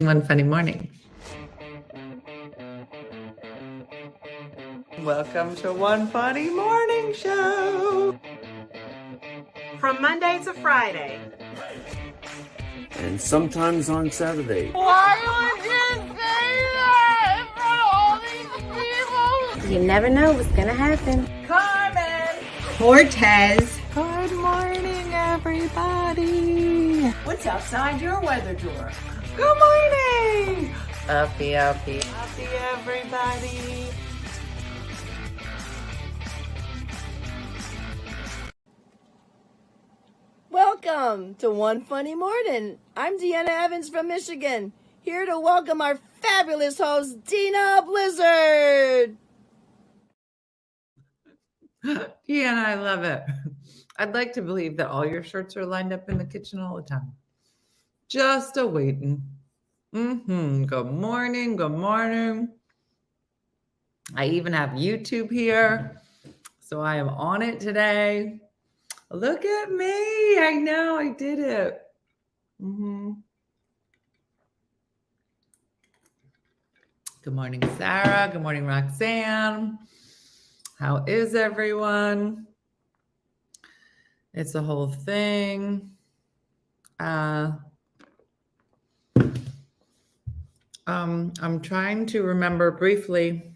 One funny morning. Welcome to One Funny Morning Show. From Monday to Friday. And sometimes on Saturday. Why would you say that in front of all these people? You never know what's gonna happen. Carmen. Cortez. Good morning, everybody. What's outside your weather drawer? Good morning. Uppie. Happy everybody. Welcome to One Funny Morning. I'm Deanna Evans from Michigan, here to welcome our fabulous host, Dina Blizzard. Yeah, and I love it. I'd like to believe that all your shirts are lined up in the kitchen all the time. Just a waiting. Good morning. Good morning. I even have YouTube here. So I am on it today. Look at me. I know I did it. Good morning, Sarah. Good morning, Roxanne. How is everyone? It's a whole thing. I'm trying to remember briefly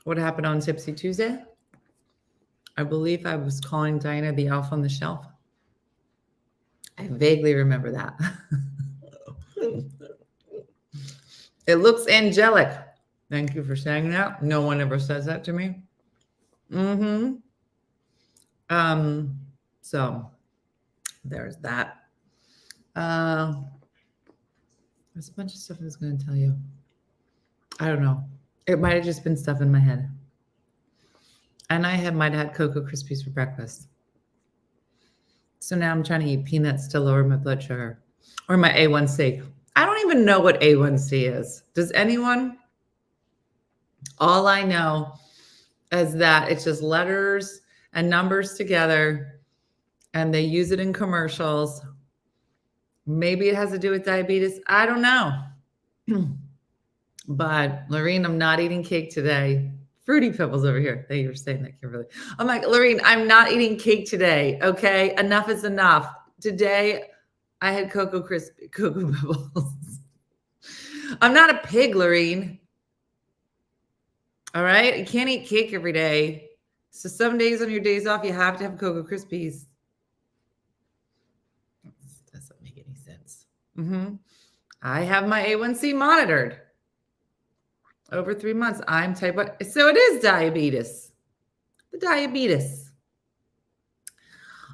what happened on Tipsy Tuesday. I believe I was calling Dinah the elf on the shelf. I vaguely remember that. It looks angelic. Thank you for saying that. No one ever says that to me. So there's that. There's a bunch of stuff I was going to tell you. I don't know. It might have just been stuff in my head. And might have had Cocoa Krispies for breakfast. So now I'm trying to eat peanuts to lower my blood sugar or my A1C. I don't even know what A1C is. Does anyone? All I know is that it's just letters and numbers together, and they use it in commercials. Maybe it has to do with diabetes. I don't know. But Lorene, I'm not eating cake today. Fruity Pebbles over here. Thank you for saying that, Kimberly. I'm like, Lorene, I'm not eating cake today. Okay. Enough is enough. Today I had Cocoa Pebbles. I'm not a pig, Lorene. All right. You can't eat cake every day. So some days on your days off, you have to have Cocoa Krispies. Doesn't make any sense. I have my A1C monitored. Over 3 months, I'm type 1. So it is diabetes. The diabetes.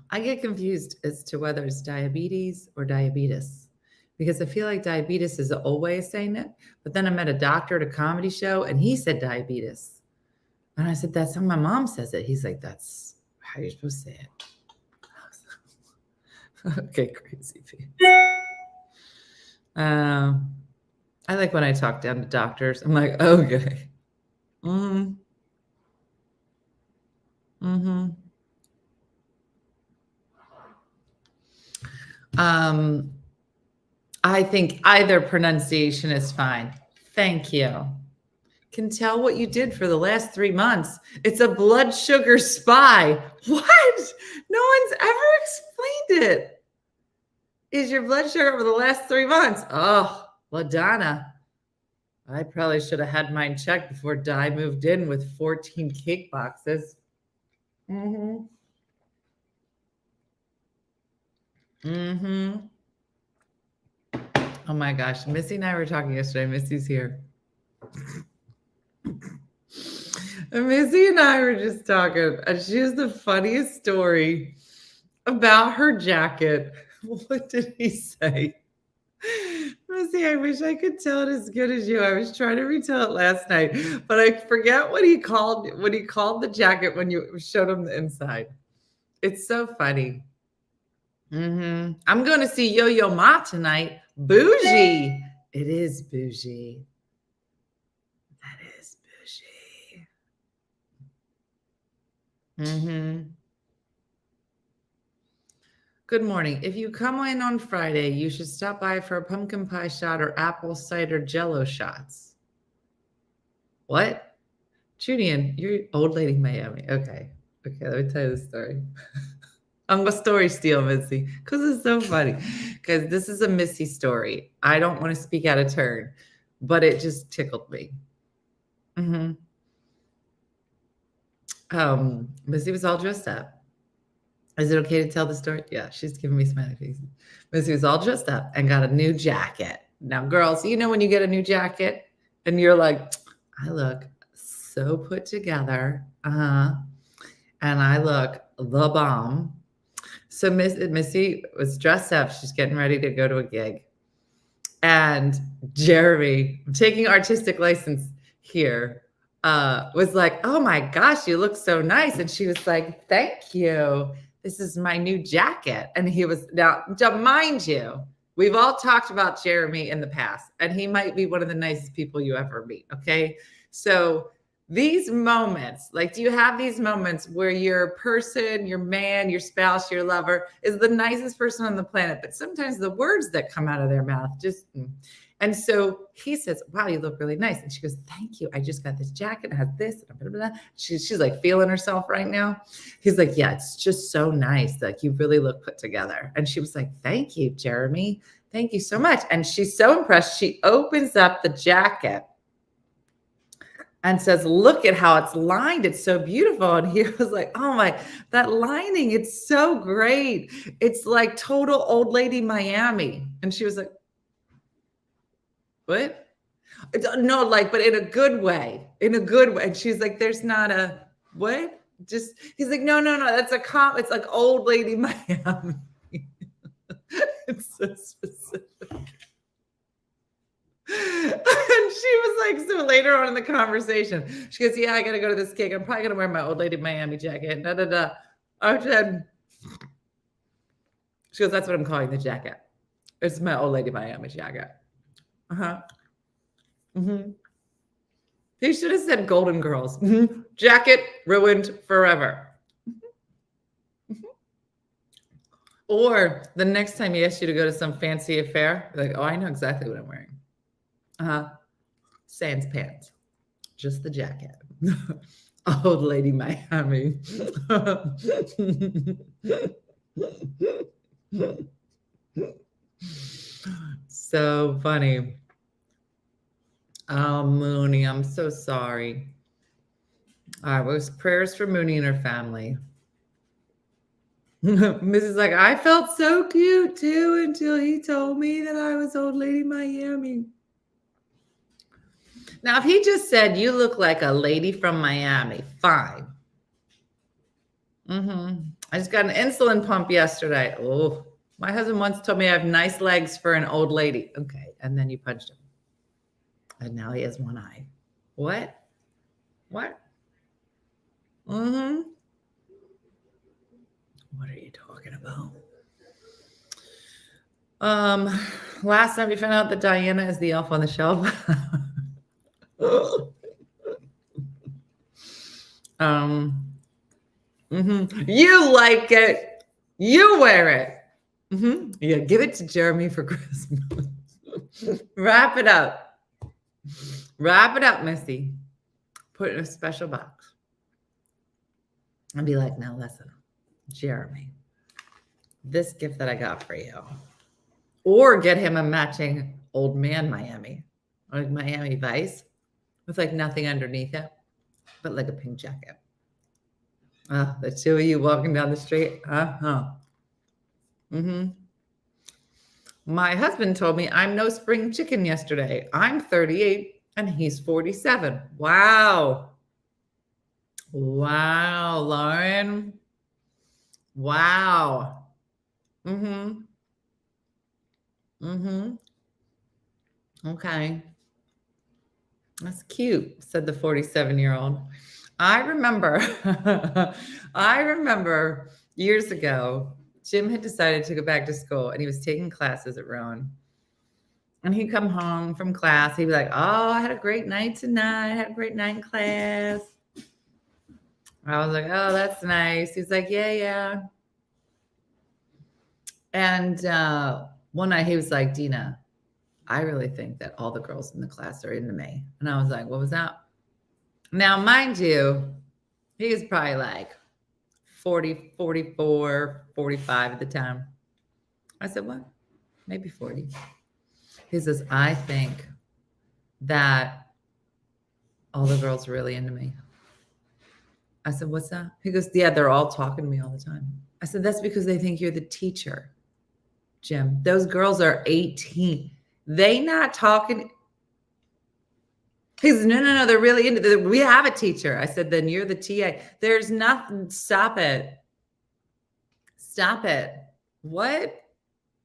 I get confused as to whether it's diabetes or diabetes because I feel like diabetes is the old way of saying it. But then I met a doctor at a comedy show and he said diabetes. And I said, that's how my mom says it. He's like, that's how you're supposed to say it. Okay, crazy. I like when I talk down to doctors. I'm like, okay. I think either pronunciation is fine. Thank you. Can tell what you did for the last 3 months. It's a blood sugar spy. What? No one's ever explained it. Is your blood sugar for the last 3 months? Oh, LaDonna. I probably should have had mine checked before Di moved in with 14 cake boxes. Oh my gosh. Missy and I were talking yesterday. Missy's here. Missy and I were just talking, and she has the funniest story about her jacket. What did he say? Missy, I wish I could tell it as good as you. I was trying to retell it last night, but I forget what he called the jacket when you showed him the inside. It's so funny. I'm going to see Yo-Yo Ma tonight. Bougie. It is bougie. That is bougie. Good morning. If you come in on Friday, you should stop by for a pumpkin pie shot or apple cider jello shots. What? Julian, you're old lady Miami. Okay. Let me tell you the story. I'm a story steal, Missy, because it's so funny. Because this is a Missy story. I don't want to speak out of turn, but it just tickled me. Missy was all dressed up. Is it okay to tell the story? Yeah, she's giving me smiley faces. Missy was all dressed up and got a new jacket. Now, girls, you know when you get a new jacket and you're like, I look so put together. And I look the bomb. So Missy was dressed up. She's getting ready to go to a gig. And Jeremy, taking artistic license here, was like, oh my gosh, you look so nice. And she was like, thank you. This is my new jacket. And he was, now, mind you, we've all talked about Jeremy in the past, and he might be one of the nicest people you ever meet. Okay. So these moments, like, do you have these moments where your person, your man, your spouse, your lover is the nicest person on the planet, but sometimes the words that come out of their mouth just, and so he says, wow, you look really nice. And she goes, thank you. I just got this jacket. It has this. And blah, blah, blah. She's like feeling herself right now. He's like, yeah, it's just so nice. Like, you really look put together. And she was like, thank you, Jeremy. Thank you so much. And she's so impressed. She opens up the jacket and says, look at how it's lined. It's so beautiful. And he was like, oh my, that lining, it's so great. It's like total old lady Miami. And she was like, what? No, like, but in a good way, And she's like, there's not a, what? Just, he's like, no, that's it's like old lady Miami. It's so specific. And she was like, so later on in the conversation, she goes, yeah, I got to go to this gig. I'm probably going to wear my old lady Miami jacket. I said, she goes, that's what I'm calling the jacket. It's my old lady Miami jacket. He should have said Golden Girls. Jacket ruined forever. Or the next time he asks you to go to some fancy affair, like, oh, I know exactly what I'm wearing. Sans pants. Just the jacket. Old lady Miami. So funny. Oh, Mooney, I'm so sorry. All right, was prayers for Mooney and her family. Mrs. like, I felt so cute too until he told me that I was old lady Miami. Now, if he just said, you look like a lady from Miami, fine. I just got an insulin pump yesterday. Oh, my husband once told me I have nice legs for an old lady. Okay, and then you punched him. And now he has one eye. What? What? What are you talking about? Last time we found out that Diana is the elf on the shelf. You like it. You wear it. Yeah, give it to Jeremy for Christmas. Wrap it up. Wrap it up, Missy. Put it in a special box. And be like, now listen, Jeremy, this gift that I got for you. Or get him a matching old man Miami. Or Miami Vice. With like nothing underneath it. But like a pink jacket. The two of you walking down the street. My husband told me I'm no spring chicken yesterday. I'm 38 and he's 47. Wow. Wow, Lauren. Wow. Okay. That's cute, said the 47-year-old. I remember years ago, Jim had decided to go back to school and he was taking classes at Rowan. And he'd come home from class. He'd be like, oh, I had a great night tonight. I had a great night in class. I was like, oh, that's nice. He's like, yeah. And one night he was like, Dina, I really think that all the girls in the class are into me. And I was like, what was that? Now, mind you, he was probably like 40, 44, 45 at the time. I said, what? Maybe 40. He says, I think that all the girls are really into me. I said, what's that? He goes, yeah, they're all talking to me all the time. I said, that's because they think you're the teacher, Jim. Those girls are 18. They not talking. He says, no, they're really into it. We have a teacher. I said, then you're the TA. There's nothing. Stop it. Stop it. What?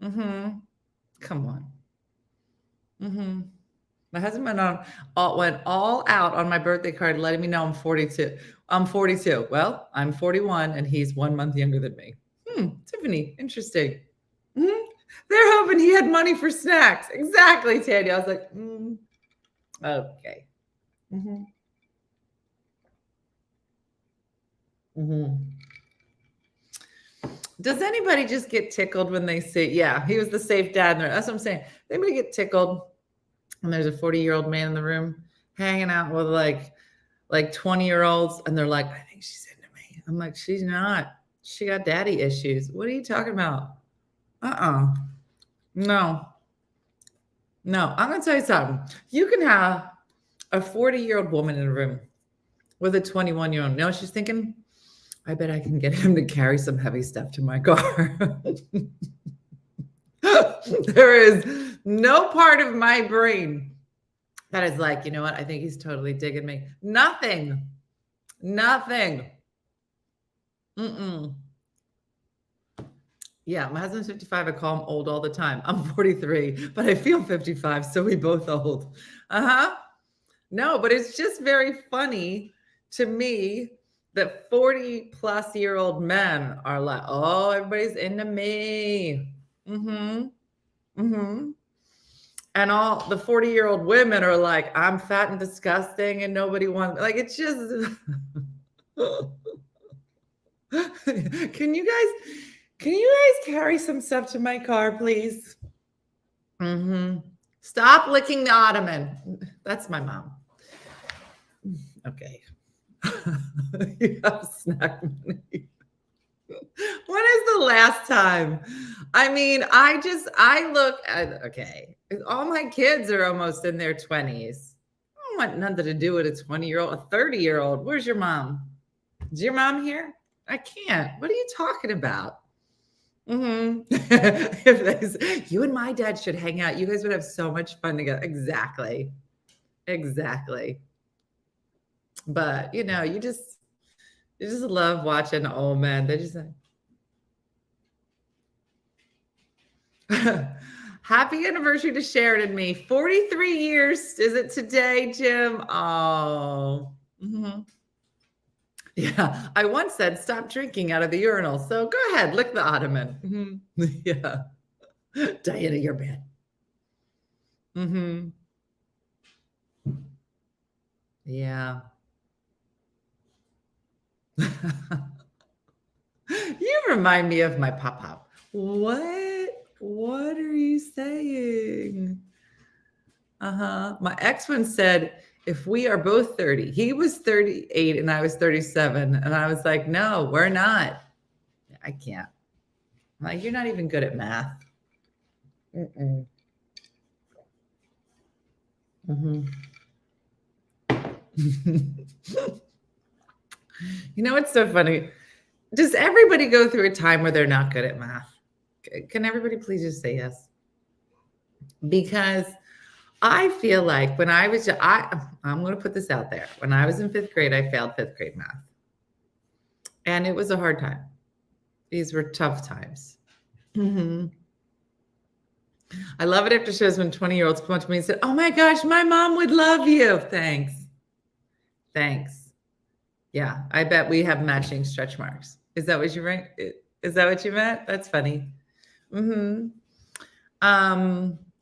Mm-hmm. Come on. Mm-hmm. My husband went all out on my birthday card, letting me know I'm 42. I'm 42. Well, I'm 41, and he's 1 month younger than me. Tiffany, interesting. They're hoping he had money for snacks. Exactly, Tanya. I was like, okay. Does anybody just get tickled when they see? Yeah, he was the safe dad. That's what I'm saying. Anybody get tickled when there's a 40-year-old man in the room hanging out with like 20-year-olds, and they're like, I think she's into me. I'm like, she's not. She got daddy issues. What are you talking about? No. I'm going to tell you something. You can have a 40-year-old woman in a room with a 21-year-old. You know what she's thinking? I bet I can get him to carry some heavy stuff to my car. There is no part of my brain that is like, you know what? I think he's totally digging me. Nothing. Yeah, my husband's 55. I call him old all the time. I'm 43, but I feel 55, so we both old. No, but it's just very funny to me that 40-plus-year-old men are like, oh, everybody's into me. And all the 40-year-old women are like, I'm fat and disgusting and nobody wants, like, it's just, can you guys carry some stuff to my car, please? Stop licking the ottoman. That's my mom. Okay. You have snack money. When is the last time? I mean, I look at, okay, all my kids are almost in their 20s. I don't want nothing to do with a 20-year-old, a 30-year-old. Where's your mom? Is your mom here? I can't. What are you talking about? You and my dad should hang out. You guys would have so much fun together. Exactly. But you know, you just love watching old men. They just happy anniversary to Sharon and me. 43 years. Is it today, Jim? Oh. Yeah, I once said stop drinking out of the urinal. So go ahead, lick the ottoman. Yeah. Diana, you're bad. Yeah. You remind me of my pop-pop. What are you saying? My ex one said, if we are both 30, he was 38 and I was 37. And I was like, no, we're not. I can't. I'm like, you're not even good at math. You know, it's so funny. Does everybody go through a time where they're not good at math? Can everybody please just say yes? Because I feel like when I was, I'm going to put this out there. When I was in 5th grade, I failed 5th grade math. And it was a hard time. These were tough times. I love it after shows when 20-year-olds come up to me and said, oh my gosh, my mom would love you. Thanks. Yeah, I bet we have matching stretch marks. Is that what you meant? Is that what you meant? That's funny.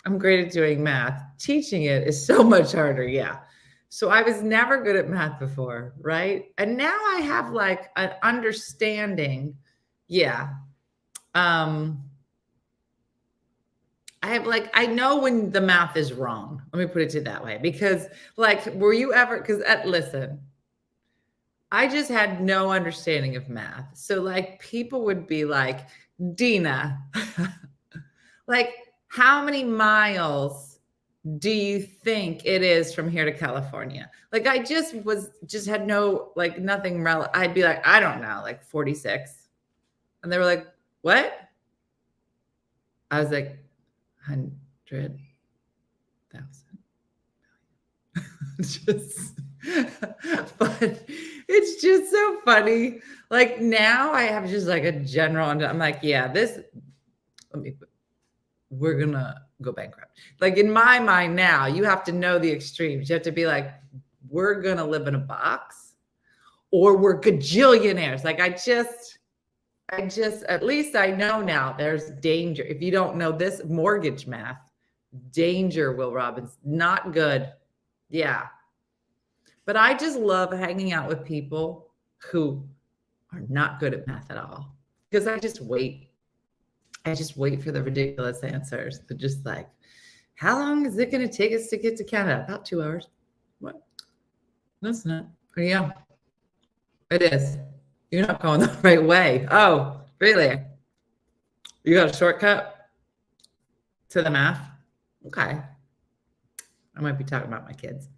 I'm great at doing math. Teaching it is so much harder. Yeah. So I was never good at math before, right? And now I have like an understanding. Yeah. I know when the math is wrong. Let me put it to you that way. Because like, were you ever, because listen, I just had no understanding of math. So like people would be like, Dina, like how many miles do you think it is from here to California? Like I just had no, like nothing relevant. I'd be like, I don't know, like 46. And they were like, what? I was like, 100,000. Just, but it's just so funny. Like now I have just like a general, I'm like, yeah, we're gonna go bankrupt. Like in my mind now, you have to know the extremes. You have to be like, we're gonna live in a box or we're gajillionaires. Like I just, at least I know now there's danger. If you don't know this mortgage math, danger, Will Robbins, not good. Yeah. But I just love hanging out with people who are not good at math at all because I just wait for the ridiculous answers. They're just like, how long is it going to take us to get to Canada? About 2 hours. What? That's not. Oh, yeah, it is. You're not going the right way. Oh, really? You got a shortcut to the math? Okay. I might be talking about my kids.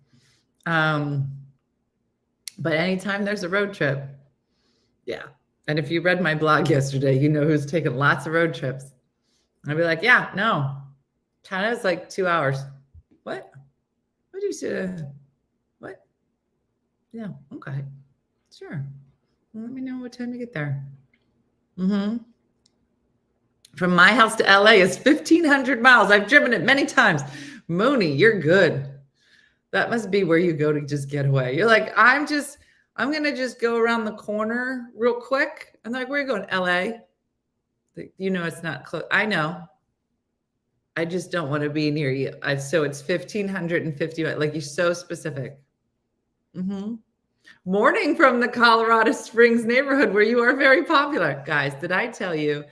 But anytime there's a road trip, yeah. And if you read my blog yesterday, you know who's taken lots of road trips. I'd be like, yeah, no. China's like 2 hours. What? What do you say? What? Yeah, okay. Sure. Well, let me know what time you get there. Mm-hmm. From my house to LA is 1,500 miles. I've driven it many times. Mooney, you're good. That must be where you go to just get away. You're like, I'm going to just go around the corner real quick. I'm like, where are you going? LA? Like, you know, it's not close. I know. I just don't want to be near you. So it's 1,550. Like you're so specific. Mm-hmm. Morning from the Colorado Springs neighborhood where you are very popular. Guys, did I tell you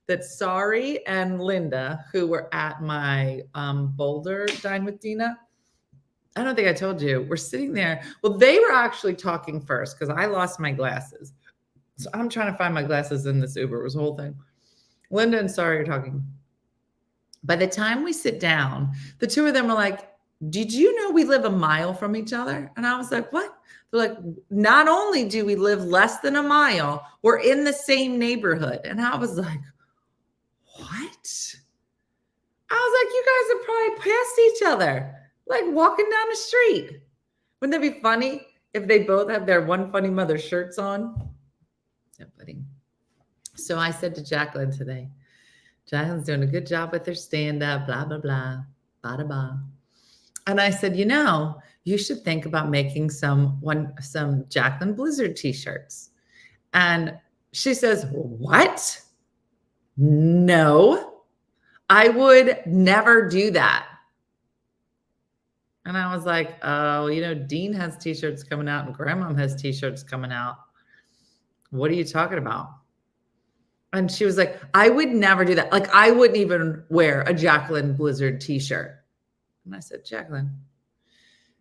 that Sari and Linda, who were at my Boulder Dine with Dina, I don't think I told you, we're sitting there. Well, they were actually talking first because I lost my glasses. So I'm trying to find my glasses in this Uber. It was a whole thing. Linda and Sari are talking. By the time we sit down, the two of them are like, did you know we live a mile from each other? And I was like, what? They're like, not only do we live less than a mile, we're in the same neighborhood. And I was like, what? I was like, you guys are probably past each other, like walking down the street. Wouldn't that be funny if they both had their OneFunnyMother shirts on? Yeah, buddy. So I said to Jacqueline today, Jacqueline's doing a good job with her stand-up, blah, blah, blah, blah, blah. And I said, you know, you should think about making some Jacqueline Blizzard t-shirts. And she says, what? No, I would never do that. And I was like, oh, you know, Dean has t-shirts coming out and Grandma has t-shirts coming out. What are you talking about? And she was like, I would never do that. Like, I wouldn't even wear a Jacqueline Blizzard t-shirt. And I said, Jacqueline,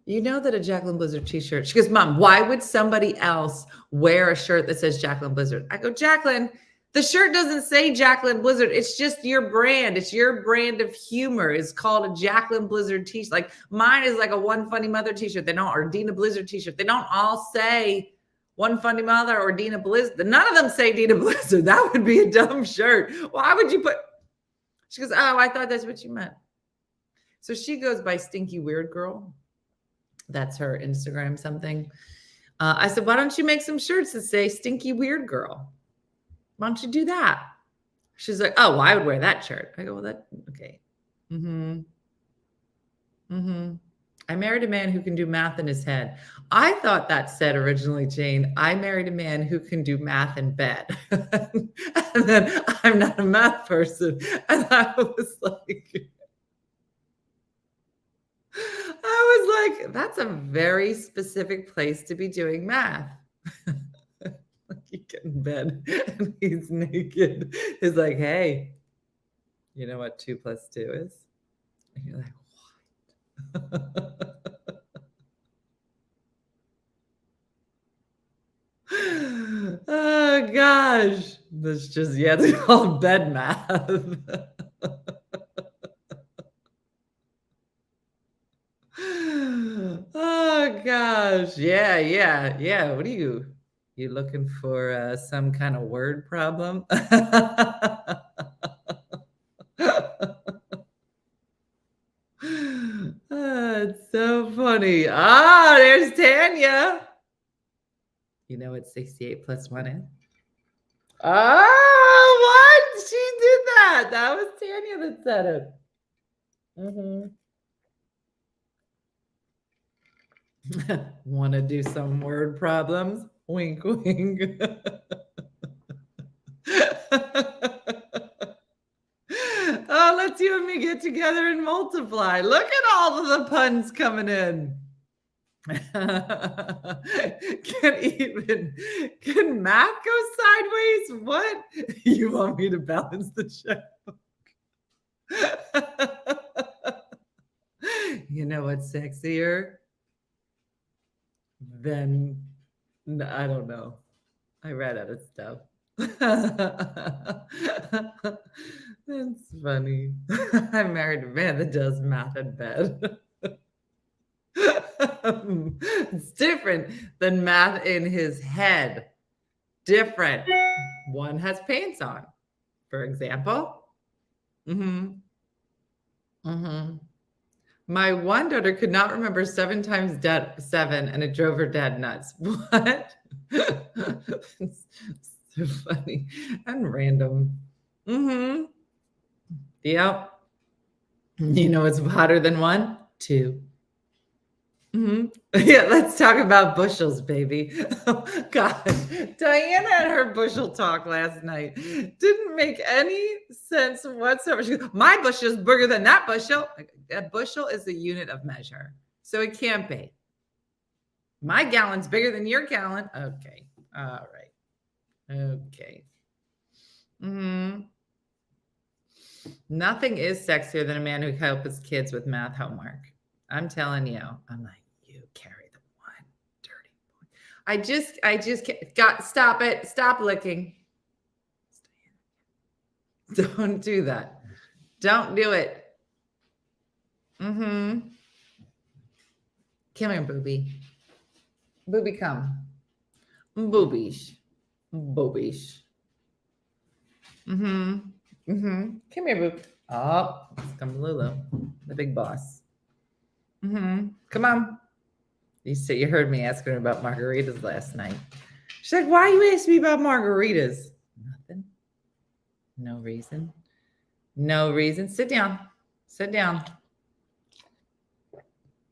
you know that a Jacqueline Blizzard t-shirt. She goes, Mom, why would somebody else wear a shirt that says Jacqueline Blizzard? I go, Jacqueline, the shirt doesn't say Jacqueline Blizzard. It's just your brand. It's your brand of humor. It's called a Jacqueline Blizzard t-shirt. Like mine is like a OneFunnyMother t-shirt. They don't, or Dina Blizzard t-shirt. They don't all say OneFunnyMother or Dina Blizzard. None of them say Dina Blizzard. That would be a dumb shirt. Why would you put? She goes, oh, I thought that's what you meant. So she goes by Stinky Weird Girl. That's her Instagram something. I said, why don't you make some shirts that say Stinky Weird Girl? Why don't you do that? She's like, oh, well, I would wear that shirt. I go, well, that, okay. I married a man who can do math in his head. I thought that said originally, Jane, I married a man who can do math in bed. And then I'm not a math person. And I was like, that's a very specific place to be doing math. Like you get in bed and he's naked. He's like, hey, You know what 2 plus 2 is? And you're like, what? Oh gosh. That's just, yeah, it's called bed math. Oh gosh. Yeah. What are you? You looking for some kind of word problem? It's so funny. Ah, there's Tanya. You know what 68 plus 1 is? Oh, what? She did that. That was Tanya that said it. Want to do some word problems? Wink, wink. Oh, let's you and me get together and multiply. Look at all of the puns coming in. Can math go sideways? What? You want me to balance the checkbook? You know what's sexier than, I don't know. I ran out of stuff. That's funny. I married a man that does math in bed. It's different than math in his head. Different. One has pants on, for example. My one daughter could not remember 7 times 7, and it drove her dad nuts. What? It's so funny and random. Yep. You know what's hotter than 1? 2. Yeah, let's talk about bushels, baby. Oh, gosh. Diana and her bushel talk last night didn't make any sense whatsoever. She goes, my bushel is bigger than that bushel. A bushel is a unit of measure, so it can't be. My gallon's bigger than your gallon. Okay. All right. Okay. Nothing is sexier than a man who helps his kids with math homework. I'm telling you. I'm like, you carry the one dirty boy. I just got, stop it. Stop licking. Don't do that. Don't do it. Come here, booby. Booby, come. Boobies. Boobies. Come here, boob. Oh, it's come Lulu, the big boss. Come on. You heard me asking her about margaritas last night. She's like, why you asked me about margaritas? Nothing. No reason. No reason. Sit down. Sit down.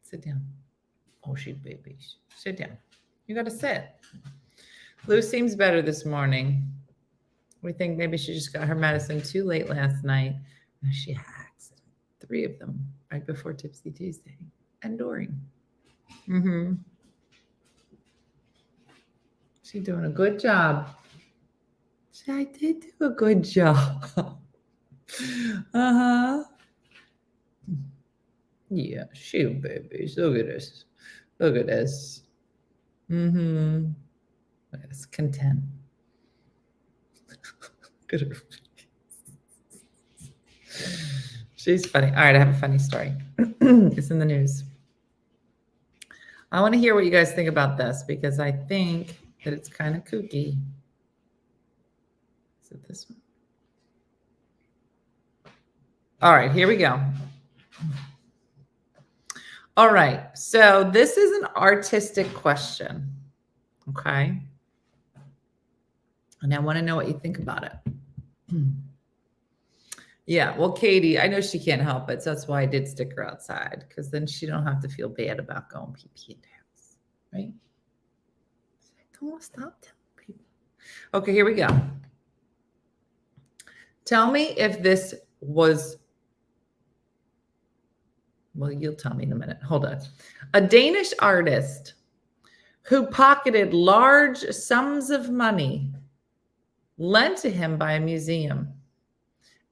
Sit down. Oh, she baby. Sit down. You got to sit. Lou seems better this morning. We think maybe she just got her medicine too late last night. She had 3 of them right before Tipsy Tuesday and during. She's doing a good job. I did do a good job. Yeah, shoot, babies. Look at this. Look at this. It's content. Look at her face. She's funny. All right, I have a funny story. It's in the news. I want to hear what you guys think about this because I think that it's kind of kooky. Is it this one? All right, here we go. All right, so this is an artistic question, okay? And I want to know what you think about it. Yeah, well, Katie, I know she can't help it, so that's why I did stick her outside, because then she don't have to feel bad about going pee-pee in the house, right? Don't stop telling people. Okay, here we go. Tell me if this was... Well, you'll tell me in a minute. Hold on. A Danish artist who pocketed large sums of money lent to him by a museum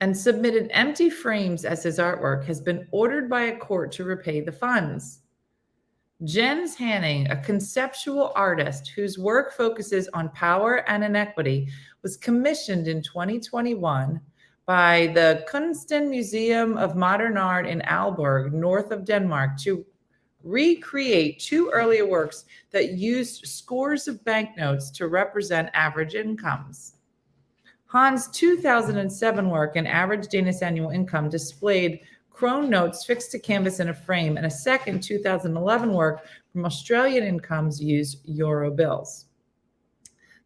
and submitted empty frames as his artwork, has been ordered by a court to repay the funds. Jens Hanning, a conceptual artist whose work focuses on power and inequity, was commissioned in 2021 by the Kunsten Museum of Modern Art in Aalborg, north of Denmark, to recreate two earlier works that used scores of banknotes to represent average incomes. Hans' 2007 work, An Average Danish Annual Income, displayed krone notes fixed to canvas in a frame, and a second 2011 work from Australian incomes used euro bills.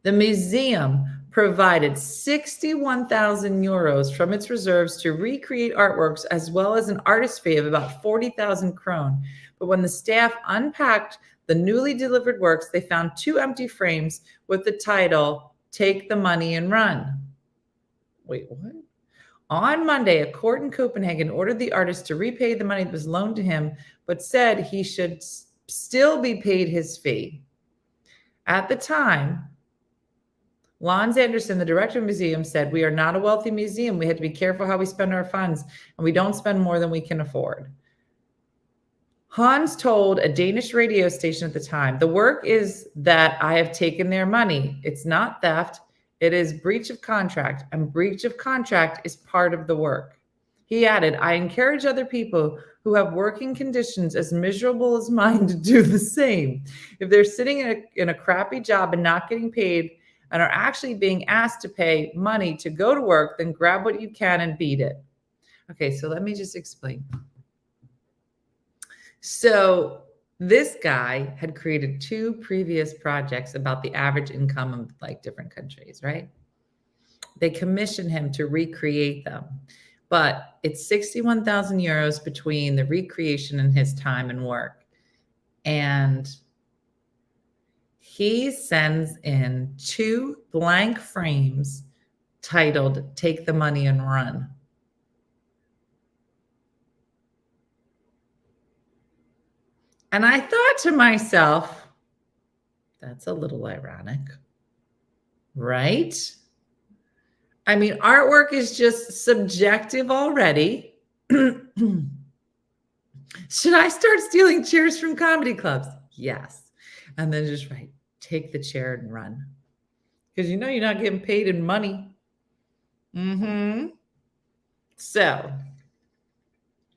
The museum provided 61,000 euros from its reserves to recreate artworks, as well as an artist fee of about 40,000 krone. But when the staff unpacked the newly delivered works, they found two empty frames with the title, "Take the Money and Run." Wait, what? On Monday, a court in Copenhagen ordered the artist to repay the money that was loaned to him, but said he should still be paid his fee. At the time, Lons Anderson, the director of the museum, said, "We are not a wealthy museum. We had to be careful how we spend our funds, and we don't spend more than we can afford." Hans told a Danish radio station at the time, "The work is that I have taken their money. It's not theft. It is breach of contract, and breach of contract is part of the work." He added, "I encourage other people who have working conditions as miserable as mine to do the same. If they're sitting in a crappy job and not getting paid and are actually being asked to pay money to go to work, then grab what you can and beat it." Okay, so let me just explain. So this guy had created two previous projects about the average income of like different countries, right? They commissioned him to recreate them, but it's 61,000 euros between the recreation and his time and work. And he sends in two blank frames titled, "Take the Money and Run." And I thought to myself, that's a little ironic, right? I mean, artwork is just subjective already. Should I start stealing chairs from comedy clubs? Yes. And then just write, "Take the chair and run." Because you know you're not getting paid in money.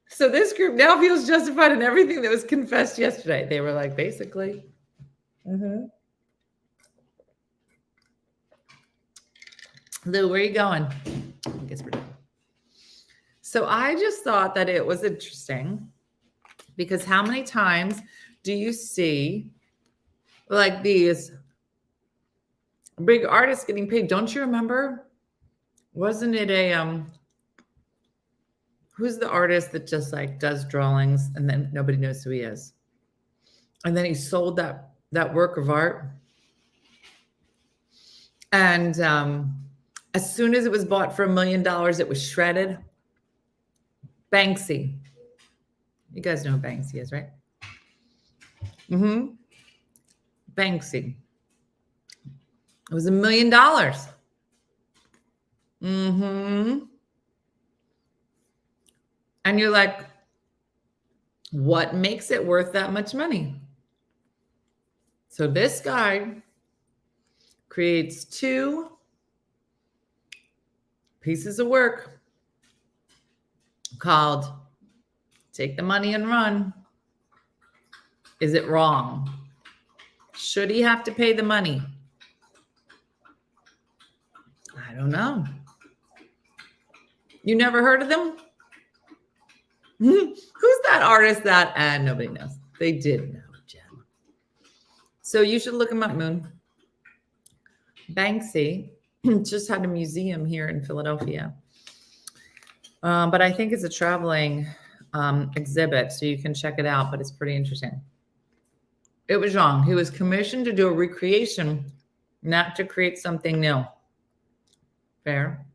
So this group now feels justified in everything that was confessed yesterday. They were like, basically. Lou, where are you going? I guess we're done. So I just thought that it was interesting because how many times do you see like these big artists getting paid? Don't you remember? Wasn't it a who's the artist that just like does drawings and then nobody knows who he is? And then he sold that work of art. And as soon as it was bought for $1 million, it was shredded. Banksy. You guys know who Banksy is, right? Banksy. It was $1 million. And you're like, what makes it worth that much money? So this guy creates two pieces of work called "Take the Money and Run." Is it wrong? Should he have to pay the money? I don't know. You never heard of them? Who's that artist that? And nobody knows. They did know, Jen. So you should look him up, Moon. Banksy just had a museum here in Philadelphia. But I think it's a traveling exhibit, so you can check it out, but it's pretty interesting. It was wrong. He was commissioned to do a recreation, not to create something new. Fair.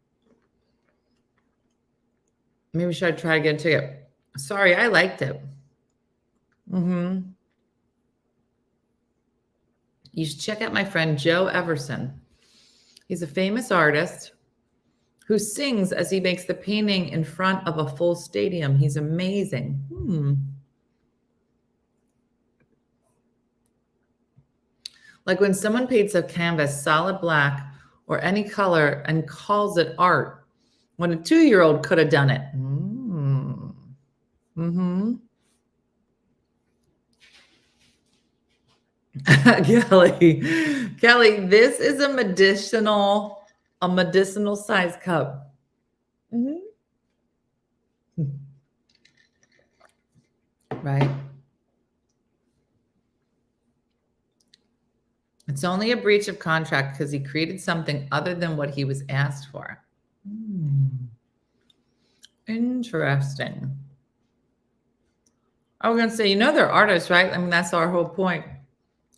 Maybe should I try again too? Sorry, I liked it. You should check out my friend Joe Everson. He's a famous artist who sings as he makes the painting in front of a full stadium. He's amazing. Like when someone paints a canvas solid black or any color and calls it art, when a 2-year-old could have done it. Kelly, this is a medicinal size cup. Right. It's only a breach of contract because he created something other than what he was asked for. Interesting. I was going to say, they're artists, right? I mean, that's our whole point.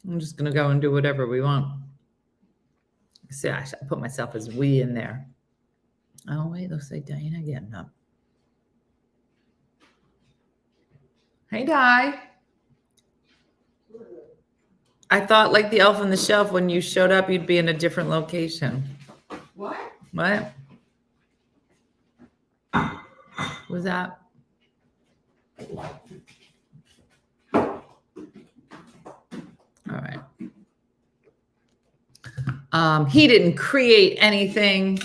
I'm just going to go and do whatever we want. See, I should put myself as we in there. Oh, wait, looks like Diana getting up. Hey, Di. I thought like the elf on the shelf, when you showed up, you'd be in a different location. What? What? Was that? All right. He didn't create anything,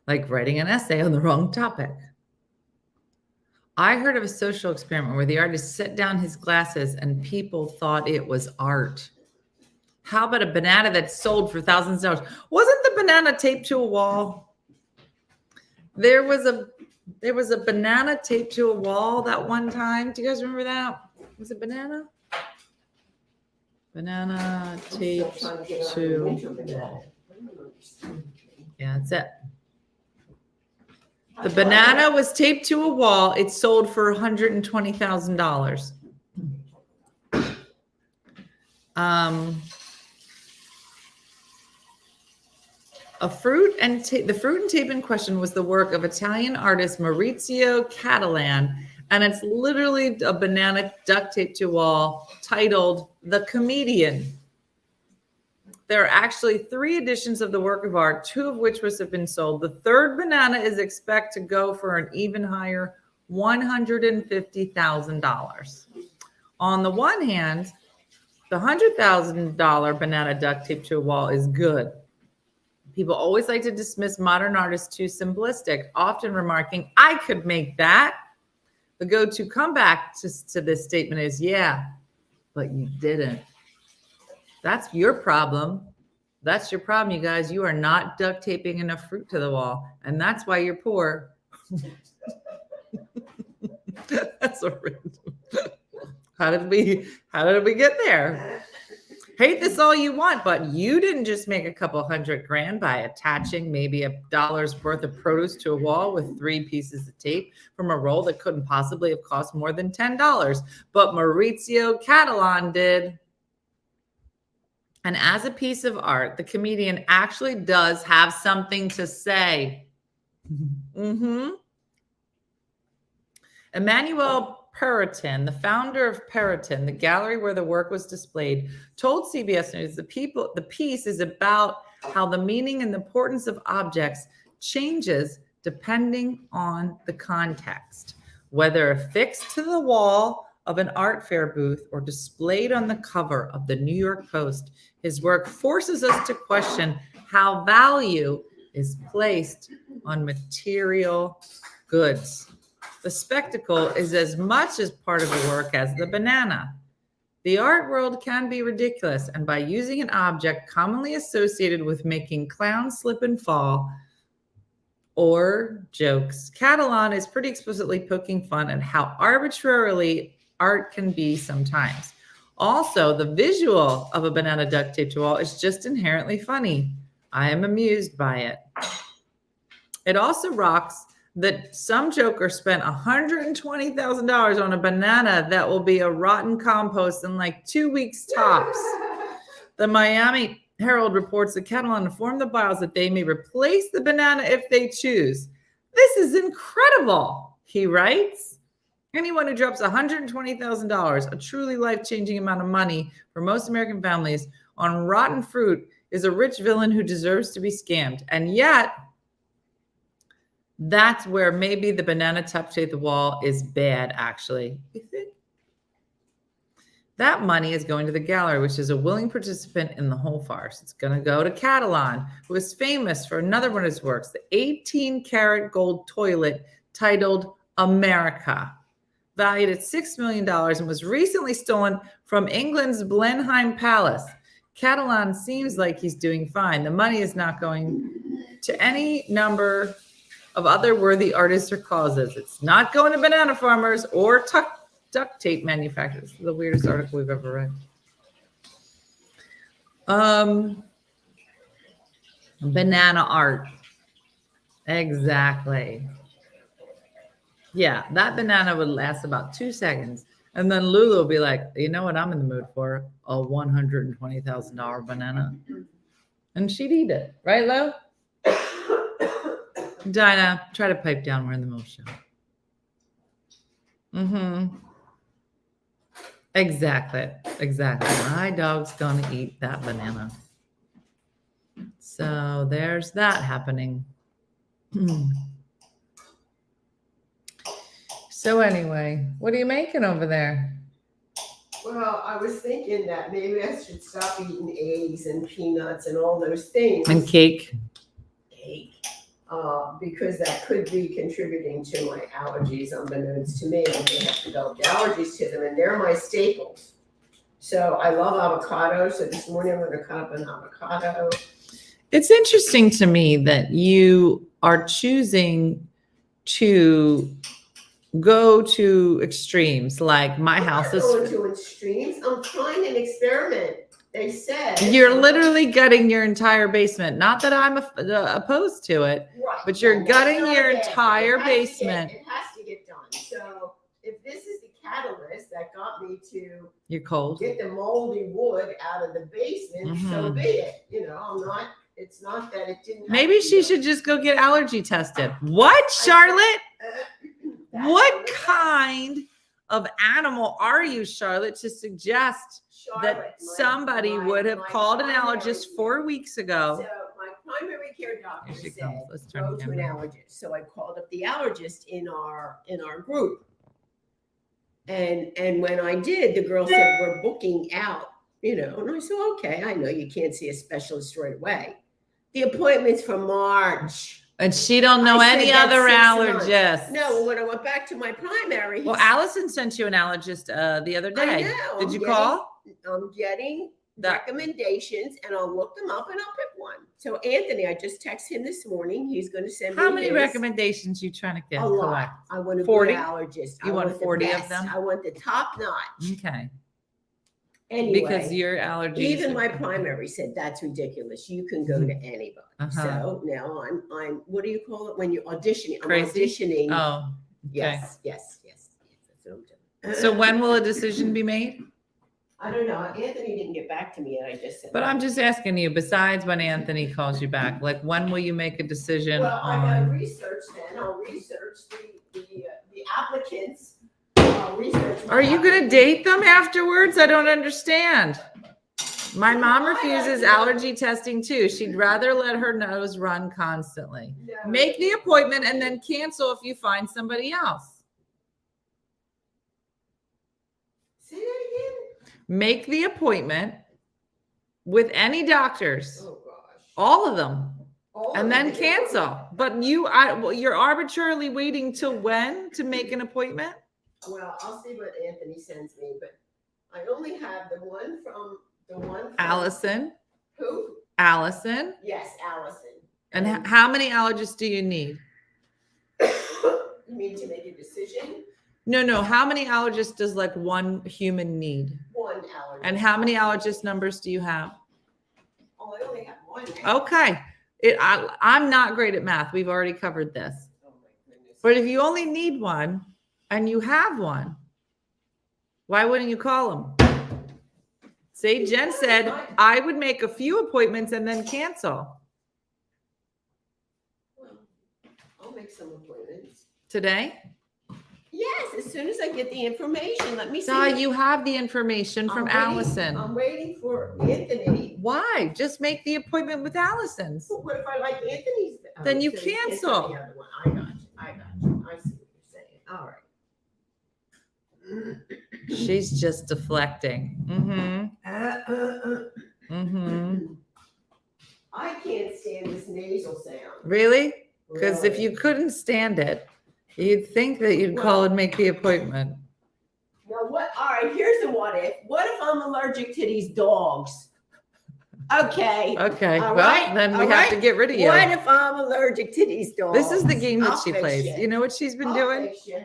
like writing an essay on the wrong topic. I heard of a social experiment where the artist set down his glasses and people thought it was art. How about a banana that sold for thousands of dollars? Wasn't the banana taped to a wall? There was a banana taped to a wall that one time. Do you guys remember that? Was it banana? Banana taped to wall. Yeah, that's it. The banana was taped to a wall. It sold for $120,000. The fruit and tape in question was the work of Italian artist Maurizio Catalan, and it's literally a banana duct taped to a wall titled "The Comedian." There are actually 3 editions of the work of art, 2 of which must have been sold. The 3rd banana is expected to go for an even higher $150,000. On the one hand, the $100,000 banana duct taped to a wall is good. People always like to dismiss modern artists too simplistic, often remarking, "I could make that." The go-to comeback to this statement is, "Yeah, but you didn't." That's your problem. That's your problem, you guys. You are not duct taping enough fruit to the wall, and that's why you're poor. That's a random. How did we get there? Hate this all you want, but you didn't just make a couple $100,000 by attaching maybe $1 worth of produce to a wall with 3 pieces of tape from a roll that couldn't possibly have cost more than $10. But Maurizio Catalan did. And as a piece of art, the comedian actually does have something to say. Emmanuel Periton, the founder of Periton, the gallery where the work was displayed, told CBS News the piece is about how the meaning and the importance of objects changes depending on the context. Whether affixed to the wall of an art fair booth or displayed on the cover of the New York Post, his work forces us to question how value is placed on material goods. The spectacle is as much as part of the work as the banana. The art world can be ridiculous, and by using an object commonly associated with making clowns slip and fall or jokes, Catalan is pretty explicitly poking fun at how arbitrarily art can be sometimes. Also, the visual of a banana duct taped to a wall is just inherently funny. I am amused by it. It also rocks that some joker spent $120,000 on a banana that will be a rotten compost in like 2 weeks tops. The Miami Herald reports that Catalan informed the buyers that they may replace the banana if they choose. This is incredible, he writes. Anyone who drops $120,000, a truly life-changing amount of money for most American families, on rotten fruit is a rich villain who deserves to be scammed. And yet, That's where maybe the banana tapé the wall is bad, actually. You think? That money is going to the gallery, which is a willing participant in the whole farce. It's going to go to Catalan, who is famous for another one of his works, the 18-karat gold toilet titled America, valued at $6 million and was recently stolen from England's Blenheim Palace. Catalan seems like he's doing fine. The money is not going to any number of other worthy artists or causes. It's not going to banana farmers or duct tape manufacturers. The weirdest article we've ever read. Banana art. Exactly. Yeah, that banana would last about 2 seconds. And then Lulu will be like, you know what I'm in the mood for? A $120,000 banana. And she'd eat it. Right, Lo? Dinah, try to pipe down. We're in the middle of the show. Mm-hmm. Exactly. My dog's going to eat that banana. So there's that happening. So anyway, what are you making over there? Well, I was thinking that maybe I should stop eating eggs and peanuts and all those things. And cake. Because that could be contributing to my allergies, unbeknownst to me. And they have developed allergies to them, and they're my staples. So I love avocado. So this morning I'm going to cut up an avocado. It's interesting to me that you are choosing to go to extremes. Like my house is. I'm not going to extremes. I'm trying an experiment. They said You're literally gutting your entire basement. Not that I'm opposed to it, right, but you're and gutting that's not your bad. entire It has basement. it has to get done. So if this is the catalyst that got me to You're cold. get the moldy wood out of the basement, so Mhm. be it. You know, I'm not. It's not that it didn't. have Maybe to she be should just go get allergy tested. What, Charlotte? done. What kind of animal are you, Charlotte, to suggest that somebody would have called an allergist 4 weeks ago? So my primary care doctor Here she said, comes. Let's turn go the to an camera. allergist. So I called up the allergist in our group. And when I did, the girl said, we're booking out, you know, and I said, okay, I know you can't see a specialist right away. The appointment's for March. And she don't know I said any that's other 6 months. allergists. No, when I went back to my primary, Well, Allison sent you an allergist the other day. I know. Did you call? I'm getting That- recommendations, and I'll look them up and I'll pick one. So Anthony, I just texted him this morning. He's going to send me How many his. recommendations you trying to get? A lot. Collect? I want a 40? good allergist. You I want the 40 of best. them? I want the top notch. Okay. Anyway, Because your allergies. even are- my primary said that's ridiculous. You can go to anybody. Uh-huh. So now I'm. What do you call it when you're auditioning? I'm Crazy? auditioning. Oh, okay. Yes. That's what I'm doing. So when will a decision be made? I don't know. Anthony didn't get back to me yet. I just said. But I'm just asking you, besides when Anthony calls you back, like when will you make a decision Well, I gotta on? research then. I'll research the applicants. I'll research. my Are you going to applicants. date them afterwards? I don't understand. My mom No, I refuses actually- allergy testing too. She'd rather let her nose run constantly. No. Make the appointment and then cancel if you find somebody else. Say that again. Make the appointment with any doctors, Oh gosh. all of them, All and of then them. cancel. But you're arbitrarily waiting till when to make an appointment? Well, I'll see what Anthony sends me, but I only have the one from. Allison, Who? Allison. Yes, Allison. And how many allergists do you need? You mean to make a decision? No. How many allergists does like one human need? One allergist. And how many allergist numbers do you have? Oh, I only have one. now. Okay. I'm not great at math. We've already covered this. Oh my goodness. But if you only need one and you have one, why wouldn't you call them? See, Jen said I would make a few appointments and then cancel. Well, I'll make some appointments. Today? Yes, as soon as I get the information, let me see. So you have the information from Allison. I'm waiting for Anthony. Why? Just make the appointment with Allison's. But what if I like Anthony's? Then you so can't cancel. tell the other one. I got you. All right. She's just deflecting. I can't stand this nasal sound. Really? Because if Really. you couldn't stand it, you'd think that you'd call and make the appointment. Now what? All right, here's the what if. What if I'm allergic to these dogs? Okay. Okay. All Well, right, then we all have to right. get rid of you. What if I'm allergic to these dogs? This is the game that I'll she fix plays. you. You know what she's been I'll doing? fix you.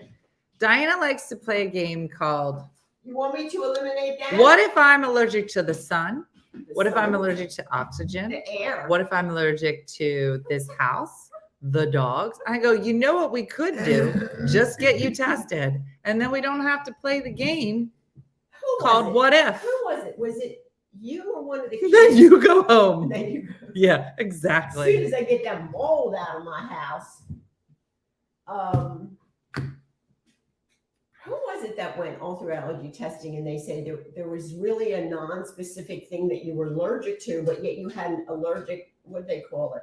Diana likes to play a game called You want me to eliminate that? What if I'm allergic to the sun? The What if I'm sun, allergic to oxygen? the air? What if I'm allergic to this house, the dogs? I go, you know what we could do? Just get you tested. And then we don't have to play the game Who was called it? What If? Who was it? Was it you or one of the Then kids? you go home. Then you- Yeah, As exactly. soon as I get that mold out of my house. Who was it that went all through allergy testing and they say there was really a non-specific thing that you were allergic to, but yet you had an allergic, what they call it?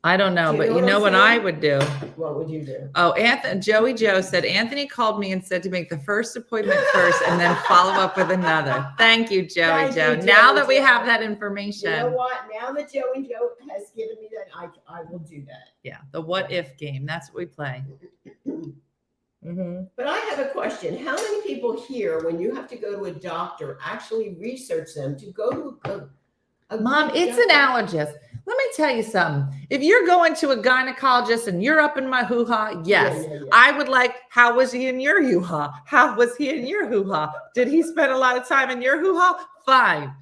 I don't know, Do you but know you what know I'm what saying? I would do? What would you do? Oh, Anthony, Joey Joe said Anthony called me and said to make the first appointment first and then follow up with another. Thank you, Joey Thank Joe. you, Now Joey that we Joe. have that You information. know what? Now that Joey Joe has given me that, I will do that. Yeah, the what if game. That's what we play. But I have a question. How many people here, when you have to go to a doctor, actually research them to go to a Mom, good it's an doctor? allergist. Let me tell you something. If you're going to a gynecologist and you're up in my hoo-ha, yes. Yeah. I would like, how was he in your hoo-ha? How was he in your hoo-ha? Did he spend a lot of time in your hoo-ha? Fine.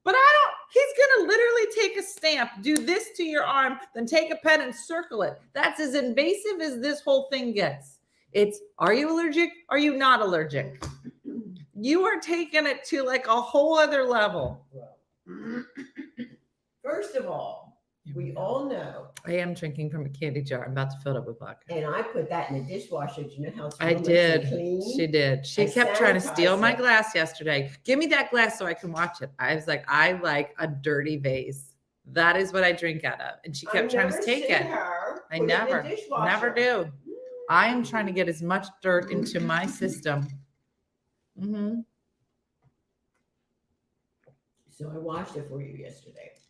But he's going to literally take a stamp, do this to your arm, then take a pen and circle it. That's as invasive as this whole thing gets. It's, are you allergic? Are you not allergic? You are taking it to like a whole other level. First of all, we all know, I am drinking from a candy jar. I'm about to fill it up with vodka. and I put that in the dishwasher. Do you know how it's I real nice did. and clean? She did. She I kept trying to steal sanitized my it. glass yesterday. Give me that glass so I can watch it. I was like, I like a dirty vase. That is what I drink out of. And she I kept trying to never take seen it. her I put it in the never dishwasher. do. I am trying to get as much dirt into my system. So I washed it for you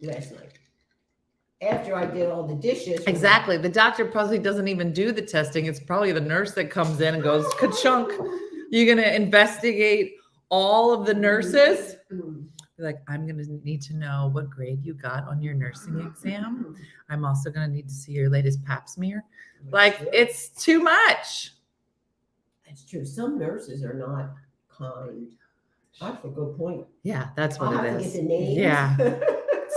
last night. After I did all the dishes. Exactly. The doctor probably doesn't even do the testing. It's probably the nurse that comes in and goes, ka-chunk. You're going to investigate all of the nurses? Like, I'm going to need to know what grade you got on your nursing exam. I'm also going to need to see your latest pap smear. Like, it's too much. It's true. Some nurses are not kind. That's a good point. Yeah, that's I'll what have it to is. get the names. Yeah.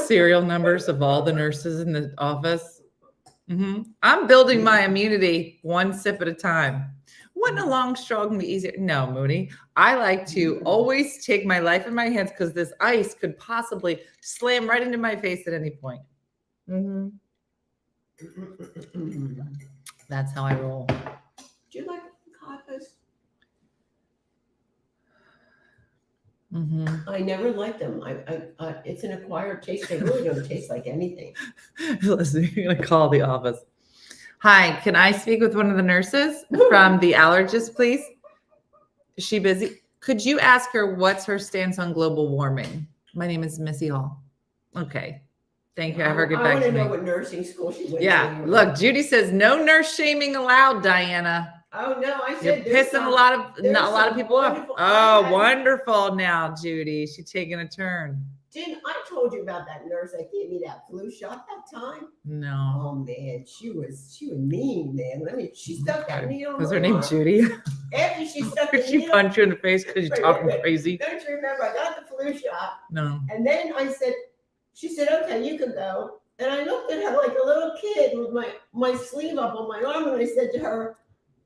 Serial numbers of all the nurses in the office. I'm building my immunity one sip at a time. Wouldn't a long strong be easier? No, Moody. I like to always take my life in my hands because this ice could possibly slam right into my face at any point. That's how I roll. Do you like avocados? I never liked them. I it's an acquired taste. They really don't taste like anything. Listen, you're gonna call the office. Hi, can I speak with one of the nurses from the allergist, please? Is she busy? Could you ask her what's her stance on global warming? My name is Missy Hall. Okay. Thank you. Have her get I back want to to know me. what nursing school she went Yeah. to. Look, Judy says no nurse shaming allowed, Diana. Oh no, I You're said there's pissing some- a lot of there's not a lot of some people off. wonderful- Oh, I had- wonderful now, Judy. She's taking a turn. Didn't I told you about that nurse that gave me that flu shot that time? No. Oh man, she was mean, man. She stuck that needle. in Was my her name arm. Judy? After she stuck the Did she needle. punch you in the face because you're talking Wait. crazy? Don't you remember? I got the flu shot, No. and then she said, "Okay, you can go." And I looked at her like a little kid with my sleeve up on my arm, and I said to her,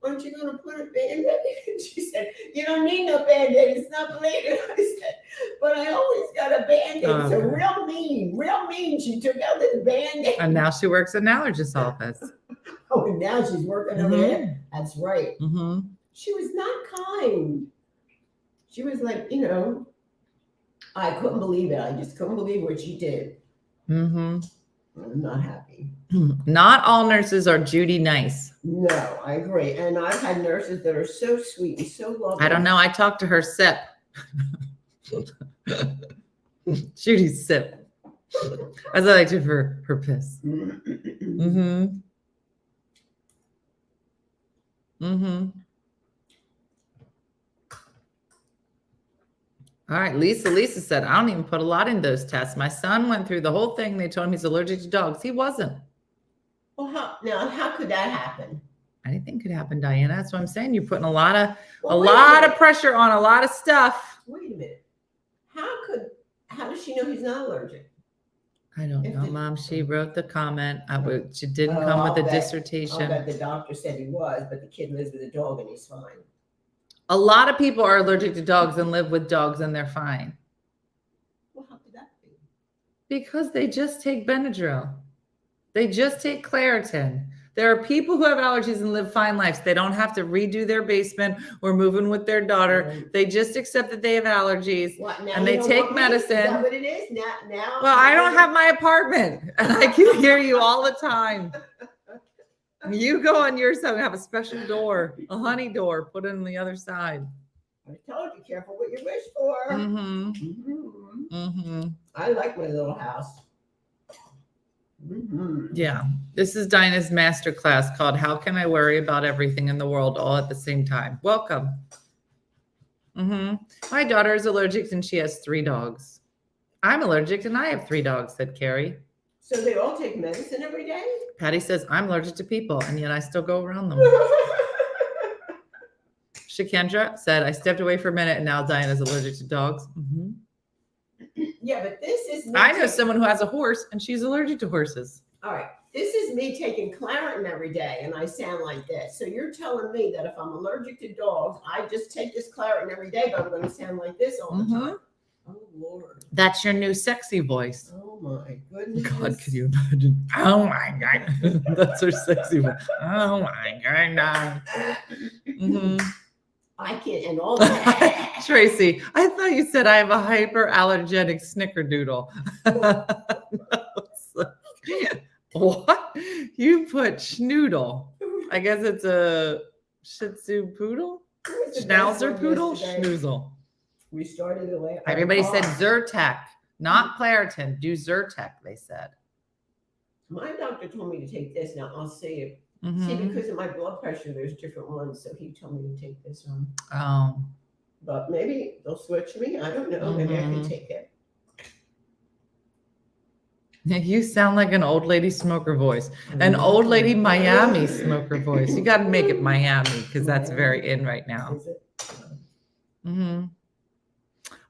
"Aren't you going to put a Band-Aid?" And she said, "You don't need no Band-Aid. It's not bleeding." I said, "But I always got a Band-Aid." Oh, So okay. real mean. She took out the Band-Aid. And now she works in an allergist office. Oh, and now she's working over there. That's right. She was not kind. She was like, I couldn't believe it. I just couldn't believe what she did. I'm not happy. Not all nurses are Judy nice. No, I agree. And I've had nurses that are so sweet and so lovely. I don't know. I talked to her Sept. Judy's Sept. As I like to for her piss. Mm-hmm. Mm-hmm. All right, Lisa said, I don't even put a lot in those tests. My son went through the whole thing. They told him he's allergic to dogs. He wasn't. Well, how could that happen? Anything could happen, Diana. That's what I'm saying. You're putting a lot of pressure on a lot of stuff. Wait a minute. How does she know he's not allergic? I don't know, Mom. She wrote the comment. She didn't come with a dissertation. I'll bet the doctor said he was, but the kid lives with a dog and he's fine. A lot of people are allergic to dogs and live with dogs and they're fine. Well, how could that be? Because they just take Benadryl. They just take Claritin. There are people who have allergies and live fine lives. They don't have to redo their basement or move in with their daughter. Right. They just accept that they have allergies and they you don't take want me? medicine. Is that what it is? Now? Well, I don't have my apartment and I can hear you all the time. You go on your side and have a special door, a honey door, put it on the other side. I told you, careful what you wish for. Mm-hmm. Mm-hmm. Mm-hmm. I like my little house. Mm-hmm. Yeah. This is Dinah's master class called How Can I Worry About Everything in the World All at the Same Time? Welcome. Mm-hmm. My daughter is allergic and she has 3 dogs. I'm allergic and I have 3 dogs, said Carrie. So they all take medicine every day? Patty says, I'm allergic to people, and yet I still go around them. Shakendra said, I stepped away for a minute, and now Diana's allergic to dogs. Mm-hmm. Yeah, but this is... I know someone who has a horse, and she's allergic to horses. All right. This is me taking Claritin every day, and I sound like this. So you're telling me that if I'm allergic to dogs, I just take this Claritin every day, but I'm going to sound like this all the time. Oh, Lord. That's your new sexy voice. Oh, my goodness. God, can you imagine? Oh, my God. That's her sexy voice. Oh, my God. Mm-hmm. I can't, and all that. Tracy, I thought you said I have a hyperallergenic snickerdoodle. What? You put schnoodle. I guess it's a Shih Tzu poodle? Schnauzer poodle? Schnoozle. We started the way. Everybody said Zyrtec, not Claritin. Do Zyrtec, they said. My doctor told me to take this. Now I'll see it. Mm-hmm. See, because of my blood pressure, there's different ones. So he told me to take this one. Oh. But maybe they'll switch me. I don't know. Maybe I can take it. You sound like an old lady smoker voice. An old lady Miami smoker voice. You got to make it Miami because that's very in right now. Is it? Mm-hmm.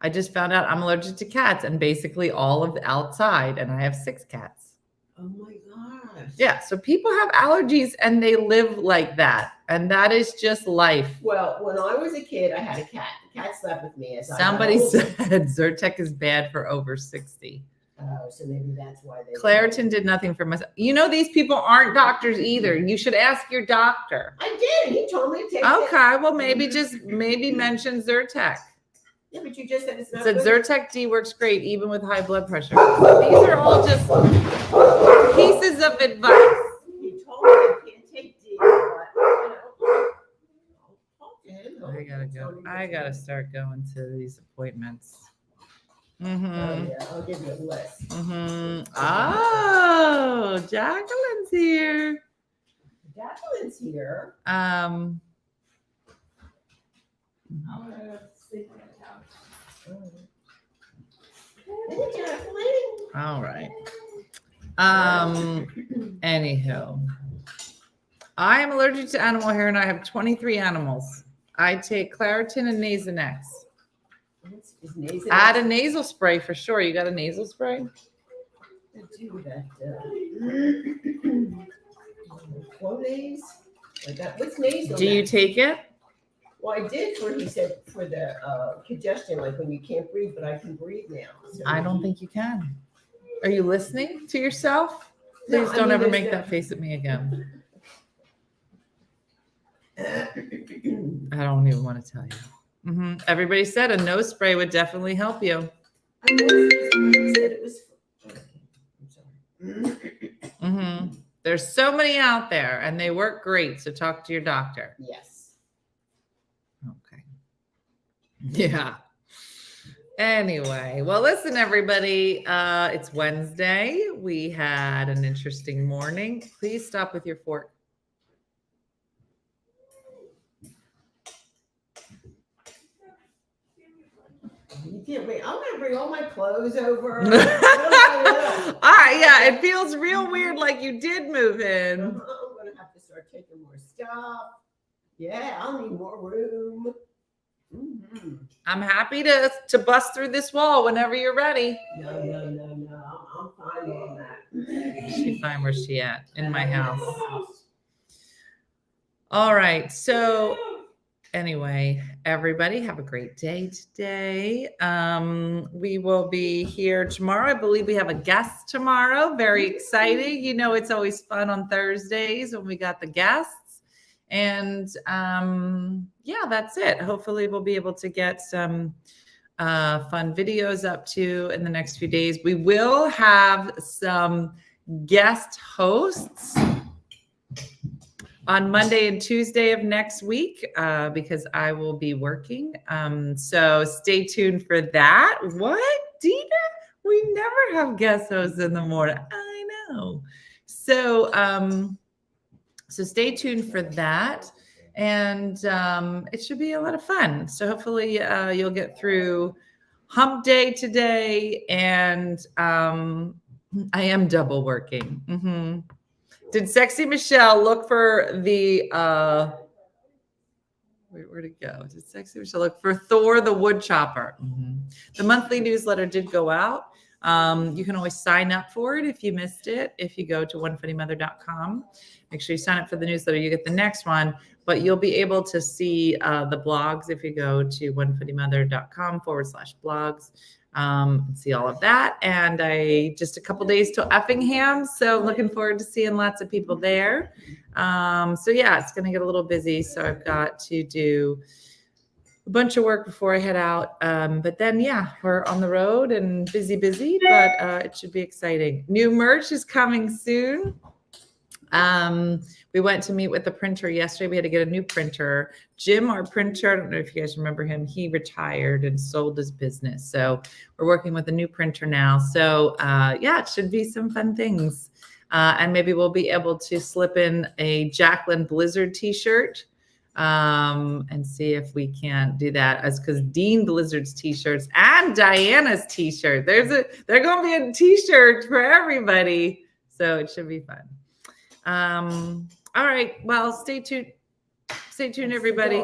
I just found out I'm allergic to cats and basically all of the outside, and I have 6 cats. Oh my gosh. Yeah, so people have allergies and they live like that, and that is just life. Well, when I was a kid, I had a cat. The cat slept with me as Somebody I got older. said Zyrtec is bad for over 60. Oh, so maybe that's why they. Claritin did nothing for myself. You know, these people aren't doctors either. You should ask your doctor. I did. He told me to take it. Okay, well, maybe mention Zyrtec. Yeah, but you just said it's It not said good. Zyrtec D works great even with high blood pressure. These are all just pieces of advice. He told me I can't take D, but I'll talk to him. I gotta go. I gotta start going to these appointments. Oh, Mm-hmm. yeah, I'll give you a list. Mm-hmm. Oh, Jacqueline's here. Jacqueline's here. Hey, Jacqueline. All right. Anywho, I am allergic to animal hair and I have 23 animals. I take Claritin and Nasonex. Is nasal Add a nasal spray for sure. You got a nasal spray? do that? Clonase? Like that. What's nasal? Do you take it? Well, I did for he said for the congestion, like when you can't breathe, but I can breathe now. So I don't think you can. Are you listening to yourself? No, Please I don't mean, ever there's make no- that face at me again. I don't even want to tell you. Mhm. Everybody said a nose spray would definitely help you. I said it was. Okay, I'm sorry. There's so many out there, and they work great. So talk to your doctor. Yes. Okay. Yeah. Anyway, well, listen, everybody. It's Wednesday. We had an interesting morning. Please stop with your fork. You can't wait. I'm gonna bring all my clothes over. All right, yeah, it feels real weird, like you did move in. I'm gonna have to start taking more stuff. Yeah, I'll need more room. I'm happy to bust through this wall whenever you're ready. No. I'm fine on that. She's fine. Where's she at? In my house. All right. So anyway, everybody have a great day today. We will be here tomorrow. I believe we have a guest tomorrow. Very exciting. You know, it's always fun on Thursdays when we got the guests. And yeah, that's it. Hopefully we'll be able to get some fun videos up to in the next few days. We will have some guest hosts on Monday and Tuesday of next week because I will be working. So stay tuned for that. What, Dina? We never have guest hosts in the morning. I know. So so stay tuned for that. And it should be a lot of fun. So hopefully you'll get through hump day today. And I am double working. Did Sexy Michelle look for the, where'd it go? Did Sexy Michelle look for Thor the Wood Chopper? The monthly newsletter did go out. You can always sign up for it if you missed it. If you go to OneFunnyMother.com, make sure you sign up for the newsletter. You get the next one, but you'll be able to see the blogs if you go to OneFunnyMother.com/blogs. And see all of that. And just a couple days till Effingham. So looking forward to seeing lots of people there. So yeah, it's going to get a little busy. So I've got to do a bunch of work before I head out. But then, yeah, we're on the road and busy, but it should be exciting. New merch is coming soon. We went to meet with the printer yesterday. We had to get a new printer. Jim, our printer, I don't know if you guys remember him. He retired and sold his business. So we're working with a new printer now. So yeah, it should be some fun things. And maybe we'll be able to slip in a Jacqueline Blizzard t-shirt and see if we can do that because Dean Blizzard's t-shirts and Diana's t-shirt. They're going to be a t-shirt for everybody. So it should be fun. All right. Well, stay tuned. Stay tuned, everybody.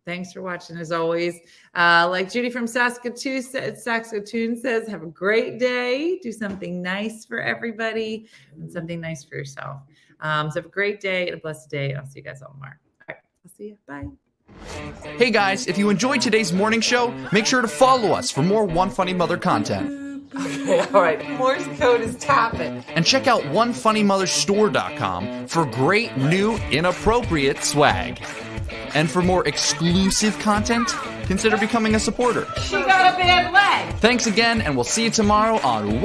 Thanks for watching as always. Like Judy from Saskatoon says, have a great day. Do something nice for everybody and something nice for yourself. So have a great day and a blessed day. I'll see you guys all tomorrow. All right. I'll see you. Bye. Hey guys, if you enjoyed today's morning show, make sure to follow us for more One Funny Mother content. Okay, all right. Morse code is tapping. And check out OneFunnyMotherStore.com for great new inappropriate swag. And for more exclusive content, consider becoming a supporter. She got a bad leg. Thanks again, and we'll see you tomorrow on